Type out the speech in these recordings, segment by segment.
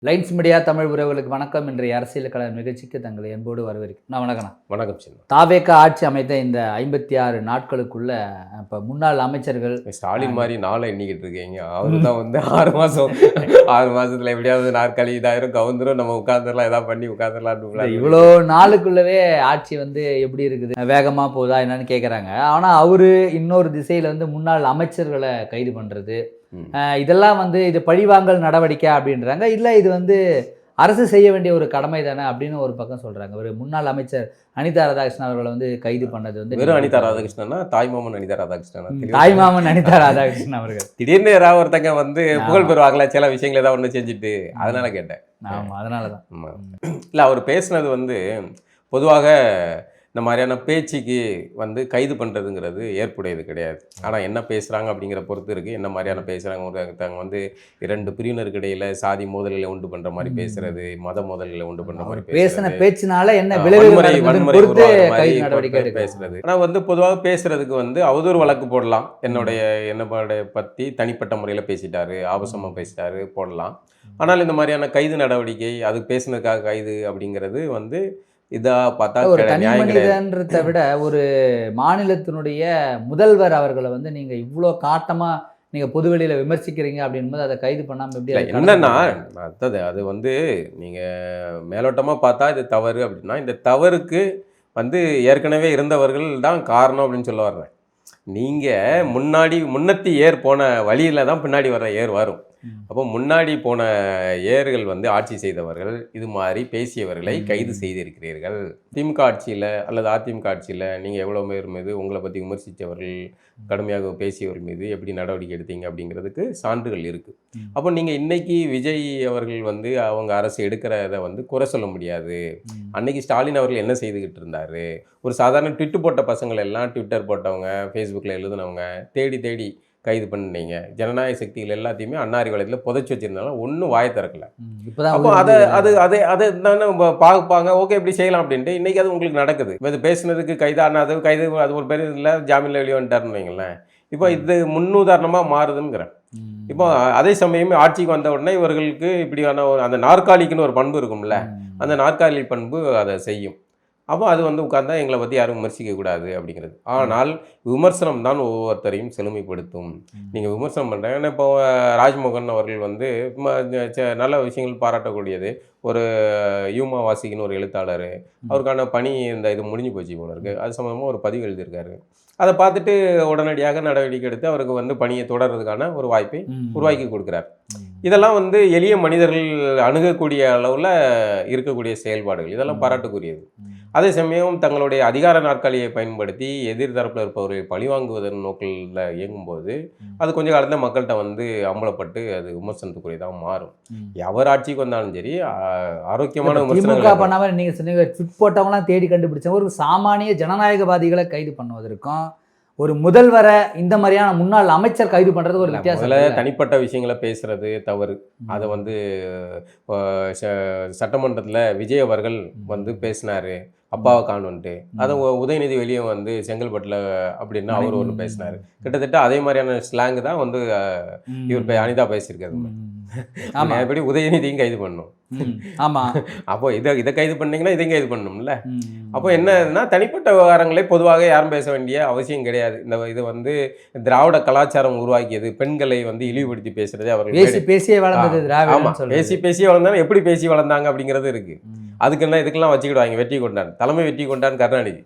Lines media Tamil உறவுகளுக்கு வணக்கம். இன்றைய அரசியல் கல நிகழ்ச்சிக்கு தங்களை என்போடு வரவேற்கிறேன். நான் வணக்கம். வணக்கம் சின்ன. தாவேக ஆட்சி அமைத்த இந்த 56 நாட்களுக்குள்ள இப்போ முன்னாள் அமைச்சர்கள் ஸ்டாலின் மாதிரி நாளை எண்ணிக்கிட்டு இருக்கீங்க. அவரு தான் வந்து 6 மாசத்துல எப்படியாவது நாற்காலி இதாயிரம் கவுந்துரும், நம்ம உட்காந்துடலாம், ஏதாவது பண்ணி உட்காந்துடலாம். இவ்வளோ நாளுக்குள்ளவே ஆட்சி வந்து எப்படி இருக்குது, வேகமாக போதா என்னன்னு கேட்குறாங்க. ஆனால் அவரு இன்னொரு திசையில் வந்து முன்னாள் அமைச்சர்களை கைது பண்ணுறது, இதெல்லாம் வந்து இது பழிவாங்கல் நடவடிக்கை அப்படின்றாங்க. இல்லை இது வந்து அரசு செய்ய வேண்டிய ஒரு கடமை தானே அப்படின்னு ஒரு பக்கம் சொல்றாங்க. ஒரு முன்னாள் அமைச்சர் அனிதா ராதாகிருஷ்ணன் அவர்களை வந்து கைது பண்ணது வந்து வெறும் அனிதா ராதாகிருஷ்ணனா, தாய்மாமன் அனிதா ராதாகிருஷ்ணன், தாய்மாமன் அனிதா ராதாகிருஷ்ணன் அவர்கள் திடீர்னு யாராவது ஒருத்தங்க வந்து புகழ் பெறுவாங்களா சில விஷயங்கள் ஏதாவது ஒன்று செஞ்சுட்டு, அதனால கேட்டேன். ஆமாம், அதனாலதான். இல்லை, அவர் பேசுனது வந்து பொதுவாக இந்த மாதிரியான பேச்சுக்கு வந்து கைது பண்ணுறதுங்கிறது ஏற்புடையது கிடையாது. ஆனால் என்ன பேசுகிறாங்க அப்படிங்கிற பொறுத்து இருக்குது. என்ன மாதிரியான பேசுகிறாங்க, ஒருத்தவங்க வந்து 2 பிரிவினருக்கு இடையில் சாதி மோதல்களை உண்டு பண்ணுற மாதிரி பேசுறது, மத மோதல்களை உண்டு பண்ணுற மாதிரி பேசின பேச்சினால என்ன வன்முறை பேசுறது. ஆனால் வந்து பொதுவாக பேசுறதுக்கு வந்து அவதூறு வழக்கு போடலாம். என்னுடைய பற்றி தனிப்பட்ட முறையில் பேசிட்டாரு, ஆபாசமாக பேசிட்டாரு போடலாம். ஆனால் இந்த மாதிரியான கைது நடவடிக்கை, அது பேசுனதுக்காக கைது அப்படிங்கிறது வந்து இதா பார்த்தா ஒரு தனி மனிதன்றதை விட ஒரு மாநிலத்தினுடைய முதல்வர் அவர்களை வந்து நீங்க இவ்வளோ காட்டமா நீங்க பொதுவெளியில விமர்சிக்கிறீங்க அப்படின்போது அதை கைது பண்ணாம எப்படி? என்னன்னா அது வந்து நீங்க மேலோட்டமா பார்த்தா இது தவறு அப்படின்னா, இந்த தவறுக்கு வந்து ஏற்கனவே இருந்தவர்கள் தான் காரணம் அப்படின்னு சொல்ல வர்றேன். நீங்க முன்னத்தி ஏர் போன வழியில தான் பின்னாடி வர்ற ஏர் வரும். அப்போ முன்னாடி போன ஏர்கள் வந்து ஆட்சி செய்தவர்கள் இது மாதிரி பேசியவர்களை கைது செய்திருக்கிறீர்கள். திமுக ஆட்சியில் அல்லது அதிமுக ஆட்சியில் நீங்கள் எவ்வளோ பேர் மீது உங்களை பற்றி விமர்சித்தவர்கள், கடுமையாக பேசியவர்கள் மீது எப்படி நடவடிக்கை எடுத்தீங்க அப்படிங்கிறதுக்கு சான்றுகள் இருக்குது. அப்போ நீங்கள் இன்னைக்கு விஜய் அவர்கள் வந்து அவங்க அரசு எடுக்கிறத வந்து குறை சொல்ல முடியாது. அன்னைக்கு ஸ்டாலின் அவர்கள் என்ன செய்துக்கிட்டு இருந்தார்? ஒரு சாதாரண ட்விட்டு போட்ட பசங்கள் எல்லாம், ட்விட்டர் போட்டவங்க, ஃபேஸ்புக்கில் எழுதுனவங்க தேடி கைது பண்ணீங்க. ஜனநாயக சக்திகள் எல்லாத்தையுமே அன்னாரி வளையத்தில் புதைச்சி வச்சிருந்தாலும் ஒன்றும் வாயை திறக்கல. அப்போ அதை தானே பார்ப்பாங்க, ஓகே இப்படி செய்யலாம் அப்படின்ட்டு. இன்றைக்கி அது உங்களுக்கு நடக்குது. இது பேசுனதுக்கு கைது அது ஒரு பேர் இல்லை, ஜாமீனில் வெளியே வந்துட்டாருன்னு வைங்களேன். இப்போ இது முன்னுதாரணமாக மாறுதுங்கிறேன். இப்போ அதே சமயம் ஆட்சிக்கு வந்த உடனே இவர்களுக்கு இப்படியான அந்த நாற்காலிக்குன்னு ஒரு பண்பு இருக்கும்ல, அந்த நாற்காலி பண்பு அதை செய்யும். அப்போ அது வந்து உட்கார்ந்தா எங்களை பற்றி யாரும் விமர்சிக்கக்கூடாது அப்படிங்கிறது. ஆனால் விமர்சனம் தான் ஒவ்வொருத்தரையும் செழுமைப்படுத்தும். நீங்கள் விமர்சனம் பண்ணுறீங்க. ஏன்னா இப்போ ராஜ்மோகன் அவர்கள் வந்து நல்ல விஷயங்கள் பாராட்டக்கூடியது. ஒரு யூமா வாசிக்குன்னு ஒரு எழுத்தாளர், அவருக்கான பணி இது முடிஞ்சு போச்சு போல இருக்குது. அது சம்மந்தமாக ஒரு பதிவு எழுதியிருக்காரு. அதை பார்த்துட்டு உடனடியாக நடவடிக்கை எடுத்து அவருக்கு வந்து பணியை தொடர்றதுக்கான ஒரு வாய்ப்பை உருவாக்கி கொடுக்குறார். இதெல்லாம் வந்து எளிய மனிதர்கள் அணுகக்கூடிய அளவில் இருக்கக்கூடிய செயல்பாடுகள், இதெல்லாம் பாராட்டுக்குரியது. அதே சமயம் தங்களுடைய அதிகார நாற்காலியை பயன்படுத்தி எதிர்தரப்பில் இருப்பவர்களை பழிவாங்குவதன் நோக்கில் இயங்கும்போது அது கொஞ்சம் காலத்தில் மக்கள்கிட்ட வந்து அம்பலப்பட்டு அது விமர்சனத்துக்குரியதாக மாறும். எவர் ஆட்சிக்கு வந்தாலும் சரி, ஆரோக்கியமான விமர்சனங்கள் பண்ணாமல் நீங்கள் சொன்னீங்க ட்விட் போட்டவங்களாம் தேடி கண்டுபிடிச்ச ஒரு சாமானிய ஜனநாயகவாதிகளை கைது பண்ணுவதற்கும் ஒரு முதல்வரை இந்த மாதிரியான முன்னாள் அமைச்சர் கைது பண்ணுறது ஒரு வித்தியாசம். தனிப்பட்ட விஷயங்களை பேசுறது தவறு. அதை வந்து சட்டமன்றத்தில் விஜய் அவர்கள் வந்து பேசினாரு, அப்பாவை காணுன்ட்டு. அதை உதயநிதி வெளியே வந்து செங்கல்பட்டில் அப்படின்னா அவர் ஒன்று பேசினார். கிட்டத்தட்ட அதே மாதிரியான ஸ்லாங் தான் வந்து இவர் அனிதா பேசியிருக்காரு. ஆமாம், எப்படி உதயநிதியும் கைது பண்ணணும். ஆமாம், அப்போ இதை கைது பண்ணீங்கன்னா இதையும் கைது பண்ணணும்ல. அப்போ என்னன்னா, தனிப்பட்ட விவகாரங்களே பொதுவாக யாரும் பேச வேண்டிய அவசியம் கிடையாது. இது வந்து திராவிட கலாச்சாரம் உருவாக்கியது. பெண்களை வந்து இழிவுபடுத்தி பேசுறது அவர்கள் பேசியே வளர்ந்தது. ஆமாம், பேசியே வளர்ந்தாலும் எப்படி பேசி வளர்ந்தாங்க அப்படிங்கிறது இருக்கு. அதுக்குன்னா இதுக்கெல்லாம் வச்சுக்கிடுவாங்க. வெற்றி கொண்டான், தலைமை வெற்றி கொண்டான் கருணாநிதி.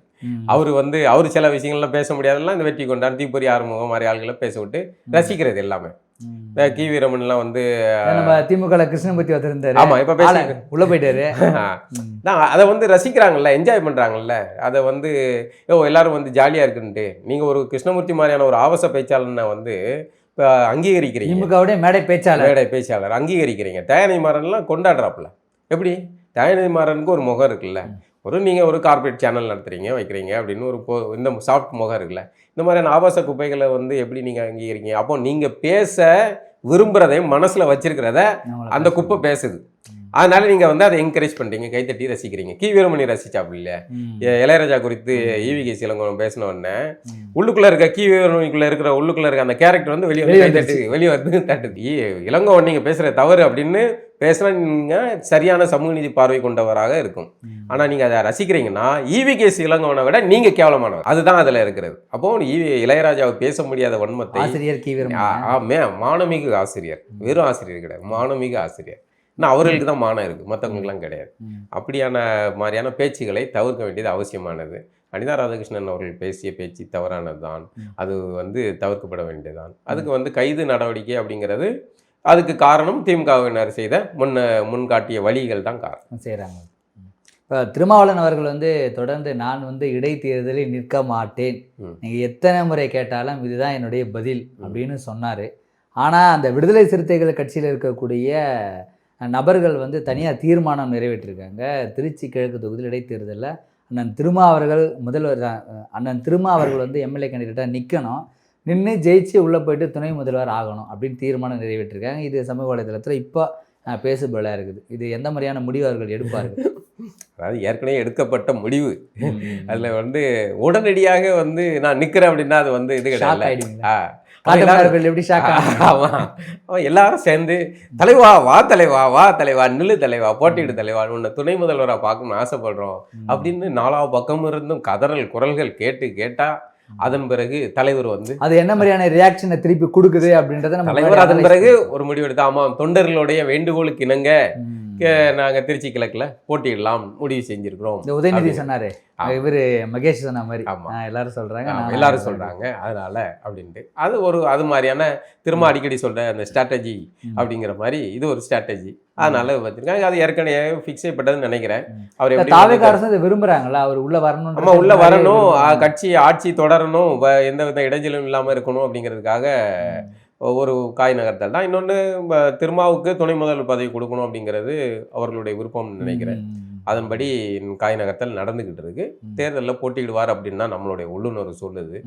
அவர் சில விஷயங்கள்லாம் பேச முடியாதெல்லாம் இந்த வெற்றி கொண்டான், தீப்பொறி ஆறுமுகம் மாதிரி ஆளுகளை பேச விட்டு ரசிக்கிறது எல்லாமே. கி வீரமன்லாம் வந்து திமுக கிருஷ்ணமூர்த்தி வந்திருந்தாரு. ஆமா, இப்ப பேச உள்ள போயிட்டாரு. அதை வந்து ரசிக்கிறாங்கல்ல, என்ஜாய் பண்றாங்கல்ல. அதை வந்து எல்லாரும் வந்து ஜாலியா இருக்குன்ட்டு நீங்க ஒரு கிருஷ்ணமூர்த்தி மாதிரியான ஒரு ஆபாச பேச்சாளனை வந்து அங்கீகரிக்கிறீங்க. திமுகவுடைய மேடை பேச்சாளர் அங்கீகரிக்கிறீங்க. தயாநிதி மாறன்லாம் கொண்டாடுறாப்புல. எப்படி தயாநிதி மாறனுக்கு ஒரு முகம் இருக்குல்ல, நீங்கள் ஒரு கார்பரேட் சேனல் நடத்துறீங்க வைக்கிறீங்க அப்படின்னு இந்த சாஃப்ட் முகம் இருக்குல்ல. இந்த மாதிரியான ஆபாச குப்பைகளை வந்து எப்படி நீங்கள் அங்கீகரிங்க? அப்போ நீங்கள் பேச விரும்புகிறதையும் மனசில் வச்சிருக்கிறத அந்த குப்பை பேசுது. அதனால நீங்க வந்து அதை என்கரேஜ் பண்றீங்க, கைத்தட்டி ரசிக்கிறீங்க. கி வீரமணி ரசிச்சாப்பு இல்ல, இளையராஜா குறித்து ஈவி.கே. இளங்கோவன் பேசின உடனே உள்ளுக்குள்ள இருக்க கி வீரமணிக்குள்ள இருக்கிற உள்ளுக்குள்ள இருக்க அந்த கேரக்டர் வந்து வெளியே கைத்தட்டு வெளியே வந்து தட்டுது. இளங்கோவன் நீங்க பேசுற தவறு அப்படின்னு பேசினா நீங்க சரியான சமூக நீதி பார்வை கொண்டவராக இருக்கும். ஆனா நீங்க அதை ரசிக்கிறீங்கன்னா ஈவி.கே. இளங்கோவனை விட நீங்க கேவலமானவர், அதுதான் அதுல இருக்கிறது. அப்போ இளையராஜாவை பேச முடியாத வன்மத்தை ஆசிரியர் கி வீரமணி மானமிகு ஆசிரியர், வெறும் ஆசிரியர் கிடையாது, மானமிகு ஆசிரியர். ஆனால் அவர்களுக்கு தான் மானம் இருக்குது, மற்றவங்களுக்குலாம் கிடையாது. அப்படியான மாதிரியான பேச்சுகளை தவிர்க்க வேண்டியது அவசியமானது. அனிதா ராதாகிருஷ்ணன் அவர்கள் பேசிய பேச்சு தவறானது தான், அது வந்து தவிர்க்கப்பட வேண்டியதுதான். அதுக்கு வந்து கைது நடவடிக்கை அப்படிங்கிறது அதுக்கு காரணம் திமுகவினர் செய்த முன்காட்டிய வழிகள் தான் காரணம் செய்கிறாங்க. இப்போ திருமாவளவன் அவர்கள் வந்து தொடர்ந்து நான் வந்து இடைத்தேர்தலில் நிற்க மாட்டேன், நீங்கள் எத்தனை முறை கேட்டாலும் இதுதான் என்னுடைய பதில் அப்படின்னு சொன்னார். ஆனால் அந்த விடுதலை சிறுத்தைகள் கட்சியில் இருக்கக்கூடிய நபர்கள் வந்து தனியாக தீர்மானம் நிறைவேற்றிருக்காங்க. திருச்சி கிழக்கு தொகுதியில் இடைத்தேர்தலில் அண்ணன் திருமா அவர்கள் முதல்வர், அண்ணன் திருமா அவர்கள் வந்து எம்எல்ஏ கேண்டிடேட்டாக நிற்கணும், நின்று ஜெயிச்சு உள்ளே போயிட்டு துணை முதல்வர் ஆகணும் அப்படின்னு தீர்மானம் நிறைவேற்றிருக்காங்க. இது சமூக வலைதளத்தில் இப்போ பேசுபொருளாக இருக்குது. இது எந்த மாதிரியான முடிவு அவர்கள் எடுப்பார்கள்? அதாவது ஏற்கனவே எடுக்கப்பட்ட முடிவு, அதில் வந்து உடனடியாக வந்து நான் நிற்கிறேன் அப்படின்னா அது வந்து இது கிடையாது. எப்படி எல்லாரும் சேர்ந்து தலைவா வா தலைவா வா தலைவா நில்லு தலைவா போட்டியிடு தலைவா உன்னை துணை முதல்வராக பார்க்கணும்னு ஆசைப்படுறோம் அப்படின்னு 4 பக்கம் இருந்தும் கதறல் குரல்கள் கேட்டா அதன் பிறகு தலைவர் வந்து அது என்ன மாதிரியான ரியாக்ஷனை திருப்பி கொடுக்குது அப்படின்றத தலைவர் அதன் பிறகு ஒரு முடிவு எடுத்து ஆமாம் தொண்டர்களுடைய வேண்டுகோளுக்கு இணங்க நாங்கள் திருச்சி கிழக்குல போட்டியிடலாம் முடிவு செஞ்சிருக்கிறோம். உதயநிதி சொன்னாரு, இவரு மகேஷ் சொன்ன மாதிரி எல்லாரும் சொல்றாங்க அதனால அப்படின்ட்டு அது மாதிரியான திரும்ப அடிக்கடி சொல்ற அந்த ஸ்ட்ராட்டஜி அப்படிங்கிற மாதிரி இது ஒரு ஸ்ட்ராட்டஜி. அதனால வச்சிருக்காங்க. அது ஏற்கனவே ஃபிக்ஸ் செய்யப்பட்டதுன்னு நினைக்கிறேன். அவர் எப்படி விரும்புறாங்களா அவர் உள்ள வரணும்? ஆமா உள்ள வரணும், கட்சி ஆட்சி தொடரணும், எந்த வித இடைஞ்சலும் இல்லாம இருக்கணும் அப்படிங்கிறதுக்காக ஒரு காய் நகர்த்தல் தான். இன்னொன்று திருமாவுக்கு துணை முதல்வர் பதவி கொடுக்கணும் அப்படிங்கிறது அவர்களுடைய விருப்பம்னு நினைக்கிறேன். அதன்படி காய் நகர்த்தல் நடந்துகிட்டு இருக்கு. தேர்தலில் போட்டியிடுவார் அப்படின்னு தான் நம்மளுடைய உள்ளுணர்வு சொல்லுது.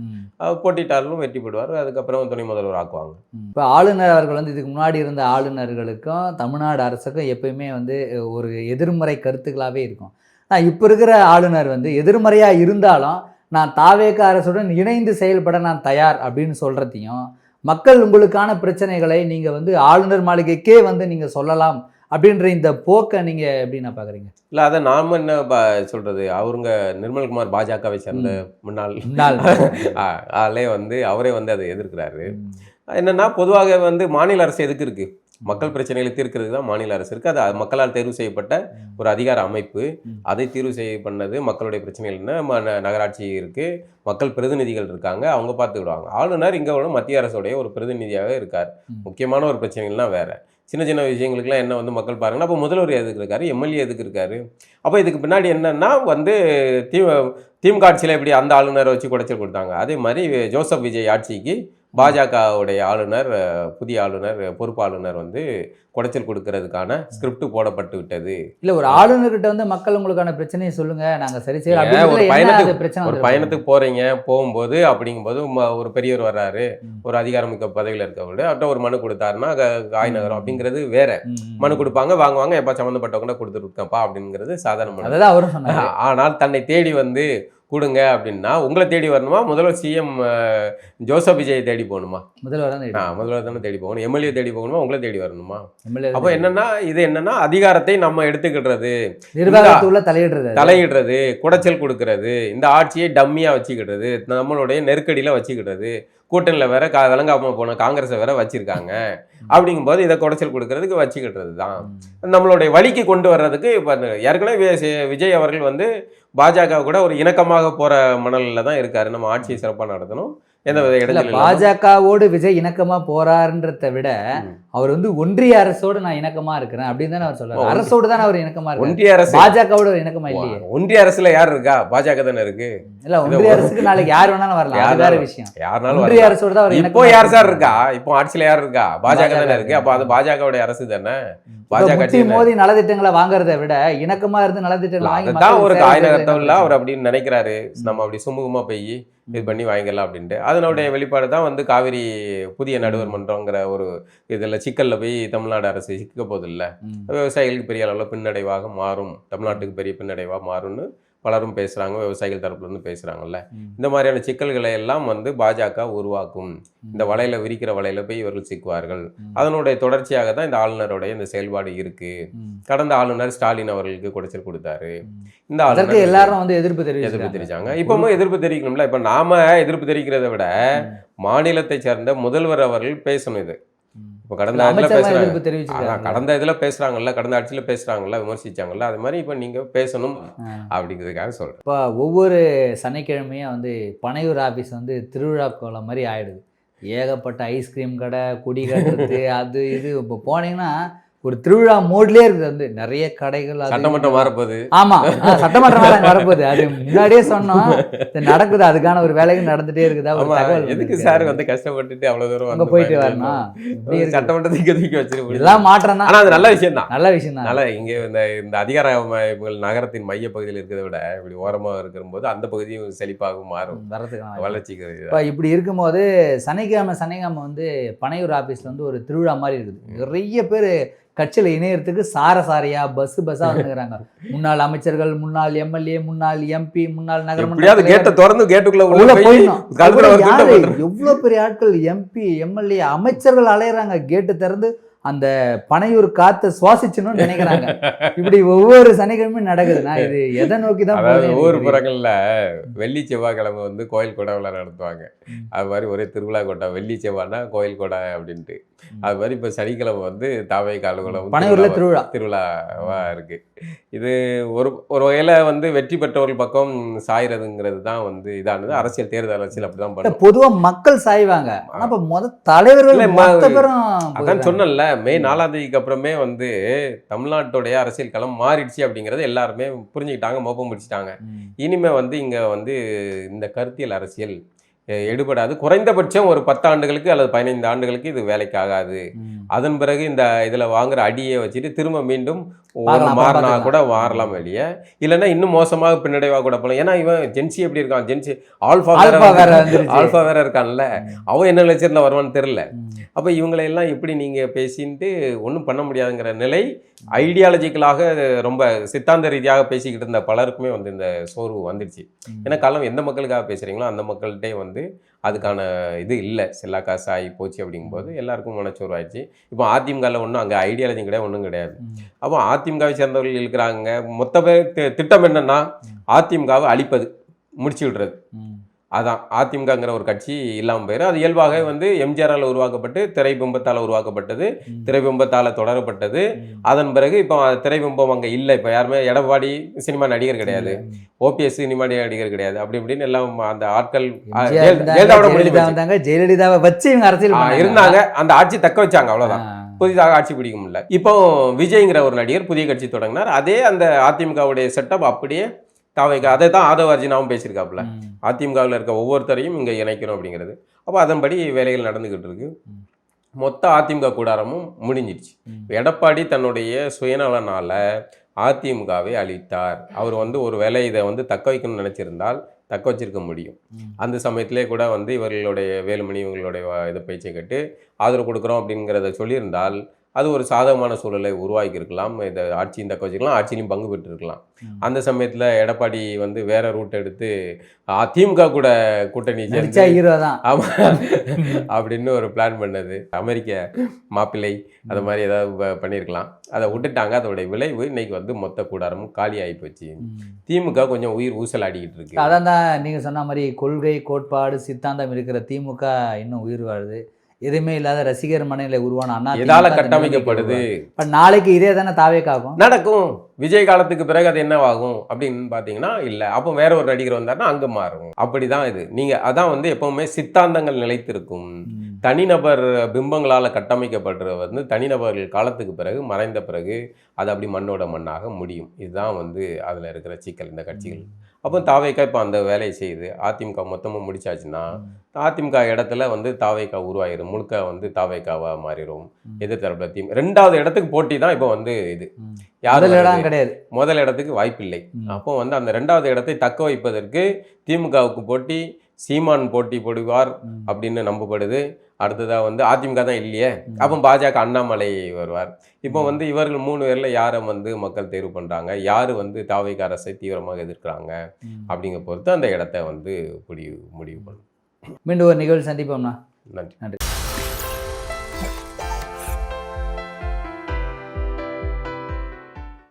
போட்டிட்டாலும் வெற்றி பெறுவார், அதுக்கப்புறம் துணை முதல்வர் ஆக்குவாங்க. இப்போ ஆளுநர் அவர்கள் வந்து இதுக்கு முன்னாடி இருந்த ஆளுநர்களுக்கும் தமிழ்நாடு அரசுக்கும் எப்பயுமே வந்து ஒரு எதிர்மறை கருத்துக்களாகவே இருக்கும். நான் இப்போ இருக்கிற ஆளுநர் வந்து எதிர்மறையாக இருந்தாலும் நான் தாவேக அரசுடன் இணைந்து செயல்பட நான் தயார் அப்படின்னு சொல்கிறதையும், மக்கள் உங்களுக்கான பிரச்சனைகளை நீங்கள் வந்து ஆளுநர் மாளிகைக்கே வந்து நீங்கள் சொல்லலாம் அப்படின்ற இந்த போக்கை நீங்கள் எப்படி நான் பார்க்குறீங்க? இல்லை அதை நாம என்ன சொல்கிறது, அவருங்க நிர்மல்குமார் பாஜகவை சேர்ந்த முன்னாள் ஆளே வந்து அவரே வந்து அதை எதிர்க்கிறாரு. என்னென்னா பொதுவாக வந்து மாநில அரசு எதுக்கு இருக்குது? மக்கள் பிரச்சனைகளை தீர்க்கிறதுக்கு தான் மாநில அரசு இருக்குது. அது மக்களால் தேர்வு செய்யப்பட்ட ஒரு அதிகார அமைப்பு. அதை தீர்வு பண்ணது மக்களுடைய பிரச்சனைகள் என்ன, நகராட்சி இருக்குது, மக்கள் பிரதிநிதிகள் இருக்காங்க, அவங்க பார்த்துக்கிடுவாங்க. ஆளுநர் இங்கே உள்ள மத்திய அரசுடைய ஒரு பிரதிநிதியாக இருக்கார். முக்கியமான ஒரு பிரச்சனைகள்லாம் வேறு, சின்ன சின்ன விஷயங்களுக்குலாம் என்ன வந்து மக்கள் பாருங்கன்னா, அப்போ முதல்வர் எதுக்கு இருக்காரு, எம்எல்ஏ எதுக்கு இருக்காரு? அப்போ இதுக்கு பின்னாடி என்னன்னா வந்து திமுக ஆட்சியில் எப்படி அந்த ஆளுநரை வச்சு குடைச்சல் கொடுத்தாங்க, அதே மாதிரி ஜோசப் விஜய் ஆட்சிக்கு பாஜகவுடைய ஆளுநர், புதிய ஆளுநர், பொறுப்பு ஆளுநர் வந்து குடைச்சல் கொடுக்கறதுக்கான ஸ்கிரிப்ட் போடப்பட்டு விட்டது. இல்லை ஒரு ஆளுநர்கிட்ட வந்து மக்கள் உங்களுக்கான பிரச்சனையை சொல்லுங்க, நாங்கள் சரி செய்யலாம். ஒரு பயணத்துக்கு போறீங்க, போகும்போது அப்படிங்கும்போது ஒரு பெரியவர் வர்றாரு, ஒரு அதிகாரமிக்க பதவியில் இருக்கவங்க அவர்கிட்ட ஒரு மனு கொடுத்தாருன்னா காய் நகரம் அப்படிங்கிறது வேற. மனு கொடுப்பாங்க, வாங்குவாங்க, எப்போ சம்மந்தப்பட்டவங்க கொடுத்துருக்கப்பா அப்படிங்கிறது சாதாரண. ஆனால் தன்னை தேடி வந்து கொடுங்க அப்படின்னா உங்களை தேடி வரணுமா, முதல்வர் சிஎம் ஜோசப் விஜய் தேடி போகணுமா? முதல்வர் தானே தேடி போகணும். எம்எல்ஏ தேடி போகணுமா, உங்களை தேடி வரணுமா? அப்போ என்னன்னா இது என்னன்னா அதிகாரத்தை நம்ம எடுத்துக்கிடுறது, தலையிடுறது, குடைச்சல் கொடுக்கறது, இந்த ஆட்சியை டம்மியா வச்சுக்கிடுறது, நம்மளுடைய நெருக்கடியில வச்சுக்கிடுறது, கூட்டணியில் வேற விளங்காம போன காங்கிரஸை வேற வச்சிருக்காங்க. அப்படிங்கும்போது இதை குடைச்சல் கொடுக்கறதுக்கு வச்சுக்கிட்டுறது தான் நம்மளுடைய வழிக்கு கொண்டு வர்றதுக்கு. இப்போ ஏற்கனவே விஜய் அவர்கள் வந்து பாஜக கூட ஒரு இணக்கமாக போற மணலில் தான் இருக்காரு. நம்ம ஆட்சியை சிறப்பாக நடத்தணும், எந்த வித இடத்துல பாஜகவோடு விஜய் இணக்கமா போறாருன்றத விட அவர் வந்து ஒன்றிய அரசோடு நான் இணக்கமா இருக்கிறேன் அப்படின்னு தானே அவர் சொல்றாரு. அரசோடு தானே அவர் இணக்கமா இருக்கு. ஒன்றிய அரசு பாஜகவோட இணக்கமா இல்லையே. ஒன்றிய அரசுல யார் இருக்கா? பாஜக தானே இருக்கு. இல்ல ஒன்றிய அரசுக்கு நாளைக்கு யார் வேணாலும் வரலாம், அது வேற விஷயம். யாருனாலும் ஒன்றிய அரசோடு தான் அவர். இப்போ யார் சார் இருக்கா? இப்போ ஆட்சியில யார் இருக்கா? பாஜக தானே இருக்கு. அப்போ அது பாஜகவுடைய அரசு தானே. பாஜக மோதி நலத்திட்டங்களை வாங்குறதை விட இணக்கமா இருந்து நலத்திட்டங்களை வாங்கி அதுதான் ஒரு காயநகர்த்தம் இல்லை அவர் அப்படின்னு நினைக்கிறாரு. நம்ம அப்படி சுமூகமா போய் இது பண்ணி வாங்கிடலாம் அப்படின்ட்டு அதனுடைய வெளிப்பாடு தான் வந்து காவிரி புதிய நடுவர் மன்றங்கிற ஒரு இதில் சிக்கலில் போய் தமிழ்நாடு அரசு சிக்க போதில்லை. விவசாயிகளுக்கு பெரிய அளவில் பின்னடைவாக மாறும், தமிழ்நாட்டுக்கு பெரிய பின்னடைவாக மாறும்னு பலரும் பேசுகிறாங்க, விவசாயிகள் தரப்புலேருந்து பேசுகிறாங்கல்ல. இந்த மாதிரியான சிக்கல்களை எல்லாம் வந்து பாஜக உருவாக்கும். இந்த வலையில் விரிக்கிற வலையில் போய் இவர்கள் சிக்குவார்கள். அதனுடைய தொடர்ச்சியாக தான் இந்த ஆளுநருடைய இந்த செயல்பாடு இருக்குது. கடந்த ஆளுநர் ஸ்டாலின் அவர்களுக்கு குடைச்சல் கொடுத்தாரு. இந்த ஆளுநர் எல்லாரும் வந்து எதிர்ப்பு தெரிவிச்சாங்க. இப்பவும் எதிர்ப்பு தெரிவிக்கணும்ல. இப்போ நாம எதிர்ப்பு தெரிவிக்கிறத விட மாநிலத்தை சேர்ந்த முதல்வர் அவர்கள் பேசணும். இது இப்போ கடந்த இதில் பேசுகிறாங்கல்ல, கடந்த ஆட்சியில் பேசுகிறாங்கல்ல, விமர்சிச்சாங்கல்ல, அது மாதிரி இப்போ நீங்கள் பேசணும் அப்படிங்கிறதுக்காக சொல்கிறேன். இப்போ ஒவ்வொரு சனிக்கிழமையும் வந்து பனையூர் ஆஃபீஸ் வந்து திருவிழா கோலம் மாதிரி ஆயிடுது. ஏகப்பட்ட ஐஸ்கிரீம் கடை, குடி கட்டுறது, அது இது. இப்போ போனீங்கன்னா ஒரு திருவிழா மோட்லயே இருக்குது. வந்து நிறைய கடைகள், சட்டமன்றம் வரப்போகுது. ஆமா, சட்டமன்றம் வரப்போகுது. அது முன்னாடியே சொன்னோம், நடக்குது. அதுக்கான ஒரு வேலைகள் நடந்துட்டே இருக்குதா? ஒரு தகவல் எதுக்கு சார் வந்து கஷ்டப்பட்டுட்டு அவ்வளவு தூரம் அங்க போயிட்டு வரணும்? சட்டமன்றத்துக்கு தூக்கி வச்சிருக்கோம். இதெல்லாம் மாற்றம் தான். ஆனா அது நல்ல விஷயம் தான், நல்ல விஷயம் தான். நல்ல இங்க இந்த அதிகார நகரத்தின் மைய பகுதியில் இருக்கிறத விட இப்படி ஓரமா இருக்கும்போது அந்த பகுதியும் செழிப்பாகவும் மாறும், வரதுக்கான வளர்ச்சிக்கு. இப்படி இருக்கும்போது சனிக்கிழமை வந்து பனையூர் ஆபீஸ்ல வந்து ஒரு திருவிழா மாதிரி இருக்குது. நிறைய பேர் கட்சியில் இணையறதுக்கு சாரையா பஸ்ஸா வந்துக்கிறாங்க. முன்னாள் அமைச்சர்கள், முன்னாள் எம்எல்ஏ, முன்னாள் எம்பி, முன்னாள் நகரமன்ற கேட்டை திறந்து கேட்டுக்குள்ள எவ்வளவு பெரிய ஆட்கள், எம்பி, எம்எல்ஏ, அமைச்சர்கள் அலையறாங்க. கேட்டு திறந்து அந்த பனையூர் காத்தை சுவாசிச்சணும்னு நினைக்கிறாங்க. இப்படி ஒவ்வொரு சனிக்கிழமையும் நடக்குதுன்னா இது எதை நோக்கி தான்? ஒவ்வொரு புறங்கள்ல வெள்ளி செவ்வாய்க்கிழமை வந்து கோயில் கொடை விழா நடத்துவாங்க. அது மாதிரி ஒரே திருவிழா கொட்டை, வெள்ளி செவ்வாய்னா கோயில் கொடை அப்படின்ட்டு. அது மாதிரி இப்போ சனிக்கிழமை வந்து தாவை காலகுலம் பனையூர்ல திருவிழாவா இருக்கு. இது ஒரு வகையில வந்து வெற்றி பெற்றவர்கள் பக்கம் சாய்றதுங்கிறது தான் வந்து இதானது. அரசியல், தேர்தல் அரசியல் அப்படிதான் பண்ணும். பொதுவா மக்கள் சாய்வாங்க. ஆனா இப்ப முதல் தலைவர்கள் அதான் சொன்னல, மே 4ஆம் தேதிக்கு அப்புறமே வந்து தமிழ்நாட்டுடைய அரசியல் களம் மாறிடுச்சு அப்படிங்கறது எல்லாருமே புரிஞ்சுக்கிட்டாங்க, மோப்பம் முடிச்சிட்டாங்க. இனிமே வந்து இங்க வந்து இந்த கருத்தியல் அரசியல் எடுபடாது. குறைந்தபட்சம் ஒரு 10 ஆண்டுகளுக்கு அல்லது 15 ஆண்டுகளுக்கு இது வேலைக்கு ஆகாது. அதன் பிறகு இந்த இதுல வாங்குற அடியை வச்சுட்டு திரும்ப மீண்டும் மாறினா கூட மாறலாம் வெளியே, இல்லைன்னா இன்னும் மோசமாக பின்னடைவாக கூட போகலாம். ஏன்னா இவன் ஜென்சி எப்படி இருக்கான், ஜென்சி ஆல்ஃபா வேற இருக்கான்ல, அவன் என்ன நிலைச்சிருந்தா வருவான்னு தெரியல. அப்போ இவங்களை எல்லாம் எப்படி நீங்கள் பேசின்ட்டு ஒன்றும் பண்ண முடியாதுங்கிற நிலை ஐடியாலஜிக்கலாக ரொம்ப சித்தாந்த ரீதியாக பேசிக்கிட்டு இருந்த பலருக்குமே வந்து இந்த சோர்வு வந்துடுச்சு. ஏன்னா காலம் எந்த மக்களுக்காக பேசுகிறீங்களோ அந்த மக்கள்கிட்டே வந்து அதுக்கான இது இல்லை, செல்லா காசு ஆகி போச்சு. அப்படிங்கும்போது எல்லாருக்கும் மனச்சோர்வு ஆயிடுச்சு. இப்போ அதிமுகவில் ஒன்றும் அங்கே ஐடியாலஜி கிடையாது, ஒன்றும் கிடையாது. அப்போ அதிமுகவை சேர்ந்தவர்கள் இருக்கிறாங்க. மொத்த பேர் திட்டம் என்னன்னா அதிமுகவை அழிப்பது, முடிச்சு விடுறது. அதான் அதிமுகங்கிற ஒரு கட்சி இல்லாமல் போயிடும். அது இயல்பாக வந்து எம்ஜிஆரால் உருவாக்கப்பட்டு திரைபிம்பத்தால் உருவாக்கப்பட்டது, திரைபிம்பத்தால் தொடரப்பட்டது. அதன் பிறகு இப்போ திரைபிம்பம் அங்கே இல்லை. இப்போ யாருமே எடப்பாடி சினிமா நடிகர் கிடையாது, ஓபிஎஸ் சினிமா நடிகர் கிடையாது, அப்படி இப்படின்னு எல்லாம் அந்த ஆட்கள் ஜெயலலிதாவை வச்சு இவங்க அரசியல் இருந்தாங்க. அந்த ஆட்சி தக்க வச்சாங்க, அவ்வளோதான். புதிதாக ஆட்சி பிடிக்க முடியல. இப்போ விஜய்ங்கிற ஒரு நடிகர் புதிய கட்சி தொடங்கினார். அதே அந்த அதிமுகவுடைய செட்டப் அப்படியே தாவைக்கு அதை தான் ஆதவ அர்ஜுனாவும் பேசியிருக்காப்புல. அதிமுகவில் இருக்க ஒவ்வொருத்தரையும் இங்கே இணைக்கணும் அப்படிங்கிறது. அப்போ அதன்படி வேலைகள் நடந்துக்கிட்டு இருக்கு. மொத்த அதிமுக கூடாரமும் முடிஞ்சிடுச்சு. எடப்பாடி தன்னுடைய சுயநலனால அதிமுகவை அழித்தார். அவர் வந்து ஒரு வேலை இதை வந்து தக்க வைக்கணும்னு நினச்சிருந்தால் தக்க வச்சிருக்க முடியும். அந்த சமயத்திலே கூட வந்து இவர்களுடைய வேலுமணி இவங்களுடைய இதை பேச்சை கேட்டு ஆதரவு கொடுக்குறோம் அப்படிங்கிறத சொல்லியிருந்தால் அது ஒரு சாதகமான சூழலை உருவாக்கி இருக்கலாம். இதை ஆட்சியும் தக்க வச்சுக்கலாம், ஆட்சியிலையும் பங்கு பெற்றிருக்கலாம். அந்த சமயத்தில் எடப்பாடி வந்து வேற ரூட் எடுத்து அதிமுக கூட கூட்டணி ஆமாம் அப்படின்னு ஒரு பிளான் பண்ணது. அமெரிக்க மாப்பிள்ளை அது மாதிரி ஏதாவது பண்ணியிருக்கலாம். அதை விட்டுட்டாங்க. அதோடைய விளைவு இன்னைக்கு வந்து மொத்த கூடாரமும் காலி ஆகி போச்சு. திமுக கொஞ்சம் உயிர் ஊசல் ஆடிக்கிட்டு இருக்கு. அதான் தான் நீங்கள் சொன்ன மாதிரி கொள்கை, கோட்பாடு, சித்தாந்தம் இருக்கிற திமுக இன்னும் உயிர் வாழுது. எதுவுமே இல்லாத ரசிகர் மனையில உருவான அண்ணா எதால கட்டமைக்கப்படுது. நாளைக்கு இதே தானே தாவேக்காகும் நடக்கும். விஜய் காலத்துக்கு பிறகு அது என்னவாகும் அப்படின்னு பார்த்தீங்கன்னா இல்லை, அப்போ வேற ஒரு நடிகர் வந்தாருன்னா அங்கே மாறும். அப்படிதான் இது. நீங்கள் அதான் வந்து எப்பவுமே சித்தாந்தங்கள் நிலைத்திருக்கும். தனிநபர் பிம்பங்களால் கட்டமைக்கப்படுறது வந்து தனிநபர்கள் காலத்துக்கு பிறகு மறைந்த பிறகு அது அப்படி மண்ணோட மண்ணாக முடியும். இதுதான் வந்து அதில் இருக்கிற சிக்கல் இந்த கட்சிகள். அப்போ தாவேக்கா இப்போ அந்த வேலையை செய்யுது. அதிமுக மொத்தமாக முடிச்சாச்சுன்னா அதிமுக இடத்துல வந்து தாவேக்கா உருவாயிரும், முழுக்க வந்து தாவேக்காவா மாறிடும். எதிர்த்தரப்புல ரெண்டாவது இடத்துக்கு போட்டி தான் இப்போ வந்து இது முதல் இடம் கிடையாது, முதல் இடத்துக்கு வாய்ப்பில்லை. அப்போ வந்து அந்த ரெண்டாவது இடத்தை தக்க வைப்பதற்கு திமுகவுக்கு போட்டி, சீமான் போட்டி போடுவார் அப்படின்னு நம்பப்படுது. அடுத்ததா வந்து அதிமுக தான் இல்லையே, அப்போ பாஜக அண்ணாமலை வருவார். இப்போ வந்து இவர்கள் 3 பேர்ல யாரை வந்து மக்கள் தேர்வு பண்றாங்க, யாரு வந்து தாவேக்கா அரசை தீவிரமாக எதிர்க்கிறாங்க அப்படிங்கிற பொறுத்து அந்த இடத்த வந்து முடிவு பண்ணும். மீண்டும் ஒரு நிகழ்வு சந்திப்போம்னா. நன்றி. நன்றி.